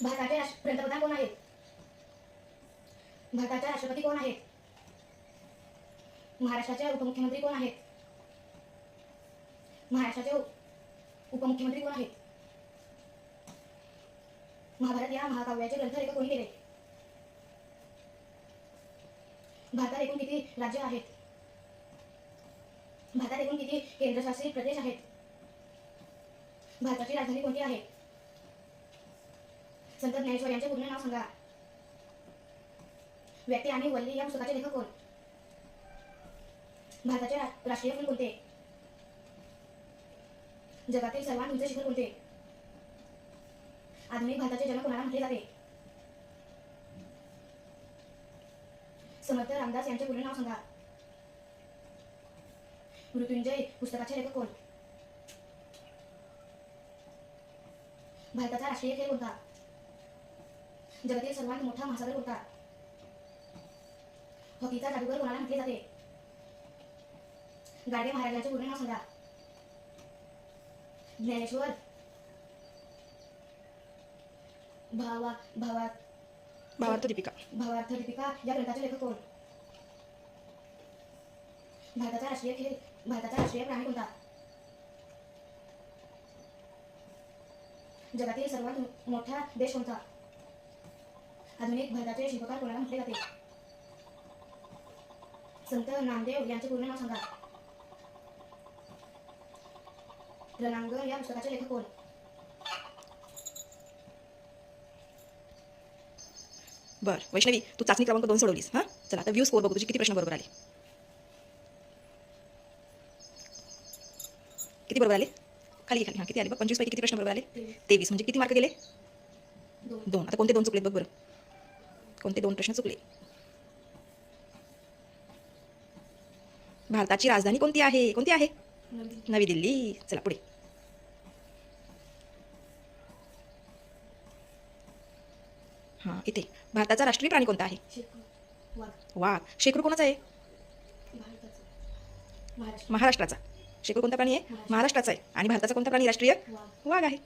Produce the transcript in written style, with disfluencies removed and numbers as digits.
भारताचे पंतप्रधान कोण आहेत? भारताचा राष्ट्रपती कोण आहेत? महाराष्ट्राचे उपमुख्यमंत्री कोण आहेत? महाराष्ट्राचे उपमुख्यमंत्री कोण आहेत? महाभारत या महाकाव्याचे ग्रंथलेखक कोणी केले? भारतात एकूण किती राज्य आहेत? भारतात एकूण किती केंद्रशासित प्रदेश आहेत? भारताची राजधानी कोणती आहे? संत ज्ञानेश्वर यांचे पूर्ण नाव सांगा. व्यक्ती आणि वल्ली या पुस्तकाचे लेखक कोण? भारताचे राष्ट्रीय फूल कोणते? जगातील सर्वात उंच शिखर कोणते? आधुनिक भारताचे जनक कोणाला म्हटले जाते? समर्थ रामदास यांचे पूर्ण नाव सांगा. मृत्युंजय पुस्तकाचे लेखक कोण? भारताचा राष्ट्रीय खेळ कोणता? जगातील सर्वात मोठा महासागर कोणता? हॉकीचा जादूगर कोणाला म्हटले जाते? गाडगे महाराजांचे पूर्ण नाव सांगा. ज्ञानेश्वर भावार्थ दीपिका या ग्रंथाचे लेखक कोण? भारताचा राष्ट्रीय प्राणी कोणता? जगातील सर्वात मोठा देश कोणता? आधुनिक भारताचे शिल्पकार कोणाला म्हटले जाते? संत नामदेव यांचे पूर्ण नाव सांगा. रणांगण या पुस्तकाचे लेखक कोण? बर वैष्णवी, तू चाचणी क्रमांक 2 सोडवलीस. हां, चला आता व्ह्यू स्कोर बघू. तुझे किती प्रश्न बरोबर आले? किती बरोबर आले? खाली हां, किती आले बघ? 25 पैकी किती प्रश्न बरोबर आले? 23. म्हणजे किती मार्क गेले? 2. आता कोणते 2 चुकलेत बघ बरं. कोणते 2 प्रश्न चुकले? भारताची राजधानी कोणती आहे? कोणती आहे? नवी दिल्ली. चला पुढे. हां, इथे भारताचा राष्ट्रीय प्राणी कोणता आहे? वाघ. शेकरू कोणाचा आहे? महाराष्ट्राचा. शेकरू कोणता प्राणी आहे? महाराष्ट्राचा आहे. आणि भारताचा कोणता प्राणी राष्ट्रीय? वाघ आहे.